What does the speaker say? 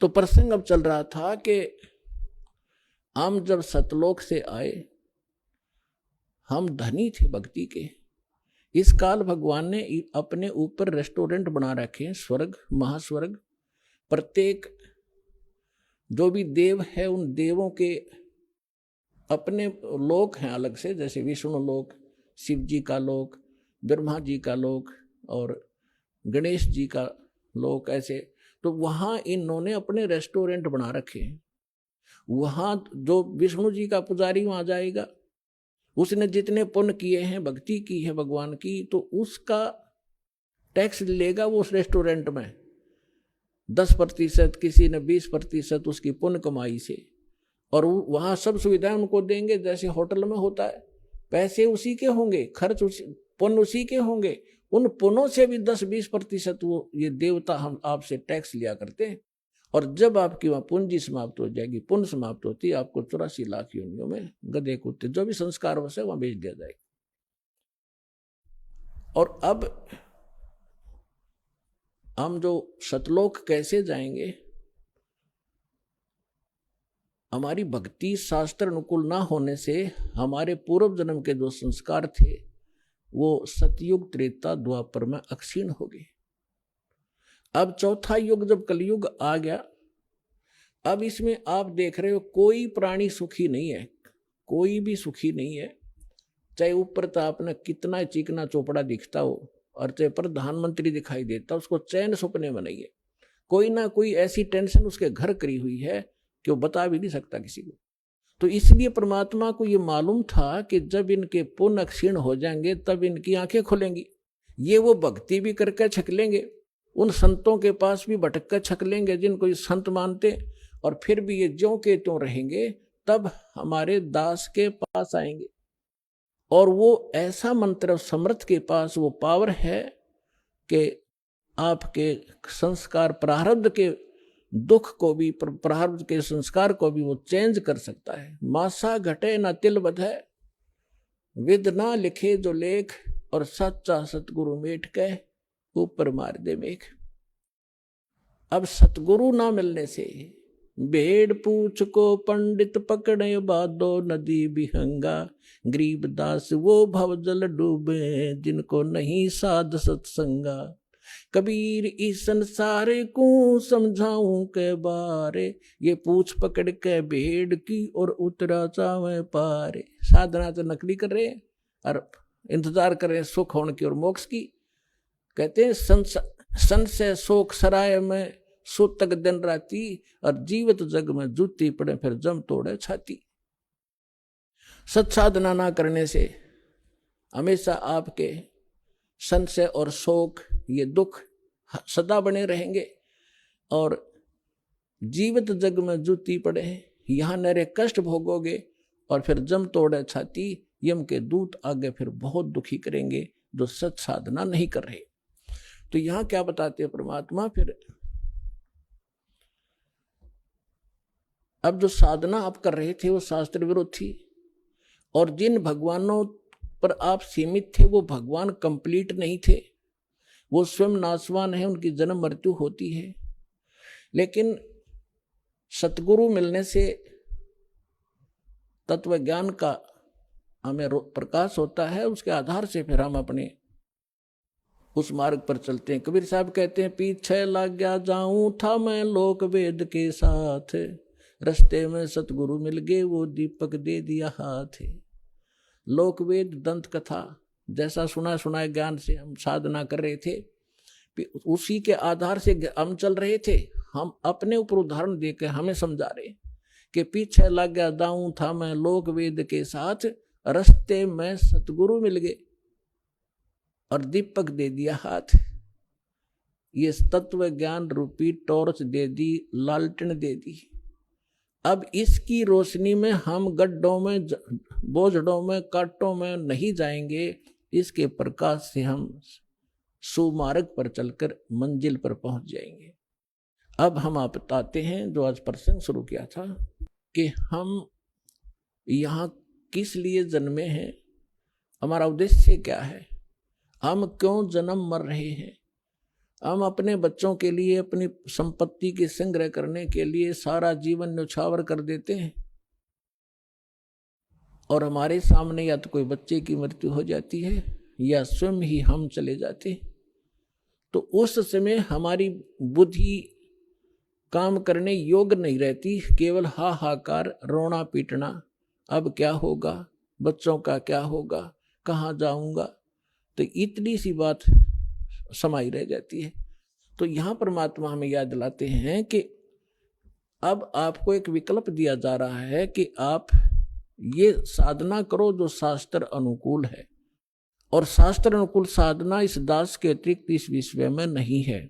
तो प्रसंग अब चल रहा था कि हम जब सतलोक से आए, हम धनी थे भक्ति के। इस काल भगवान ने अपने ऊपर रेस्टोरेंट बना रखे हैं, स्वर्ग महास्वर्ग। प्रत्येक जो भी देव है उन देवों के अपने लोक हैं अलग से, जैसे विष्णु लोक, शिव जी का लोक, ब्रह्मा जी का लोक और गणेश जी का लोक, ऐसे। तो वहां इन्होंने अपने रेस्टोरेंट बना रखे हैं। वहां जो विष्णु जी का पुजारी वहां जाएगा, उसने जितने पुण्य किए हैं, भक्ति की है भगवान की, तो उसका टैक्स लेगा वो उस रेस्टोरेंट में 10%, किसी ने 20% उसकी पुण्य कमाई से। और वहां सब सुविधाएं उनको देंगे जैसे होटल में होता है। पैसे उसी के होंगे, खर्च पुण्य उसी के होंगे। उन पुण्यों से भी 10-20% वो ये देवता हम आपसे टैक्स लिया करते हैं। और जब आपकी वहां पूंजी समाप्त हो जाएगी, पुण्य समाप्त होती है, आपको 84 लाख योनियों में गधे कुत्ते जो भी संस्कार वश है वहां भेज दिया जाएगा। और अब हम जो सतलोक कैसे जाएंगे, हमारी भक्ति शास्त्र अनुकूल ना होने से हमारे पूर्व जन्म के जो संस्कार थे वो सतयुग त्रेता द्वापर में अक्षीण हो गए। अब चौथा युग जब कलयुग आ गया, अब इसमें आप देख रहे हो कोई प्राणी सुखी नहीं है, कोई भी सुखी नहीं है। चाहे ऊपर तो आपने कितना चिकना चोपड़ा दिखता हो और चाहे प्रधानमंत्री दिखाई देता, उसको चैन सपने में नहीं है। कोई ना कोई ऐसी टेंशन उसके घर करी हुई है कि वो बता भी नहीं सकता किसी को। तो इसलिए परमात्मा को ये मालूम था कि जब इनके पुण्य क्षीण हो जाएंगे तब इनकी आंखें खुलेंगी। ये वो भक्ति भी करके छक लेंगे, उन संतों के पास भी भटक कर छक लेंगे जिनको ये संत मानते, और फिर भी ये ज्यों के त्यों रहेंगे। तब हमारे दास के पास आएंगे और वो ऐसा मंत्र समर्थ के पास वो पावर है कि आपके संस्कार प्रारब्ध के दुख को भी, प्रारब्ध के संस्कार को भी वो चेंज कर सकता है। मासा घटे ना तिल बधे, विद ना लिखे जो लेख, और सच्चा सतगुरु मेट के ऊपर मार दे मेघ। अब सतगुरु ना मिलने से भेड़ पूछ को पंडित पकड़े बादो नदी बिहंगा, गरीब दास वो भव जल डूबे जिनको नहीं साध सत्संगा। कबीर इस संसार को समझाऊं के बारे, ये पूछ पकड़ के भेड़ की और उतरा चावे पारे। साधना तो नकली कर रहे हैं और इंतजार कर रहे हैं सुख होने की और मोक्ष की। कहते हैं सन से शोक सराय में सुतक दिन राती, और जीवित जग में जूती पड़े फिर जम तोड़े छाती। सत साधना ना करने से हमेशा आपके संशय और शोक, ये दुख सदा बने रहेंगे, और जीवित जग में जूती पड़े यहां नरे कष्ट भोगोगे, और फिर जम तोड़े छाती, यम के दूत आगे फिर बहुत दुखी करेंगे जो सत साधना नहीं कर रहे। तो यहां क्या बताते हैं परमात्मा, फिर अब जो साधना आप कर रहे थे वो शास्त्र विरुद्ध थी, और जिन भगवानों पर आप सीमित थे वो भगवान कंप्लीट नहीं थे, वो स्वयं नाशवान है, उनकी जन्म मृत्यु होती है। लेकिन सतगुरु मिलने से तत्व ज्ञान का हमें प्रकाश होता है, उसके आधार से फिर हम अपने उस मार्ग पर चलते हैं। कबीर साहब कहते हैं, पीछे लग गया जाऊं था मैं लोक वेद के साथ, रस्ते में सतगुरु मिल गए वो दीपक दे दिया हाथ। लोक वेद दंत कथा जैसा सुना सुनाए ज्ञान से हम साधना कर रहे थे, उसी के आधार से हम चल रहे थे। हम अपने ऊपर उदाहरण देकर हमें समझा रहे कि पीछे लग गया दाऊं था मैं लोक वेद के साथ, रस्ते में सतगुरु मिल गए और दीपक दे दिया हाथ। ये तत्व ज्ञान रूपी टॉर्च दे दी, लालटेन दे दी। अब इसकी रोशनी में हम गड्ढों में, बोझड़ों में, कांटों में नहीं जाएंगे, इसके प्रकाश से हम सुमार्ग पर चलकर मंजिल पर पहुंच जाएंगे। अब हम आप बताते हैं जो आज प्रसंग शुरू किया था कि हम यहाँ किस लिए जन्मे हैं, हमारा उद्देश्य क्या है, हम क्यों जन्म मर रहे हैं। हम अपने बच्चों के लिए अपनी संपत्ति के संग्रह करने के लिए सारा जीवन न्यौछावर कर देते हैं, और हमारे सामने या तो कोई बच्चे की मृत्यु हो जाती है या स्वयं ही हम चले जाते हैं, तो उस समय हमारी बुद्धि काम करने योग्य नहीं रहती, केवल हाहाकार, रोना पीटना, अब क्या होगा, बच्चों का क्या होगा, कहाँ जाऊंगा, तो इतनी सी बात समाई रह जाती है। तो यहाँ परमात्मा हमें याद दिलाते हैं कि अब आपको एक विकल्प दिया जा रहा है कि आप ये साधना करो जो शास्त्र अनुकूल है, और शास्त्र अनुकूल साधना इस दास के अतिरिक्त इस विश्व में नहीं है।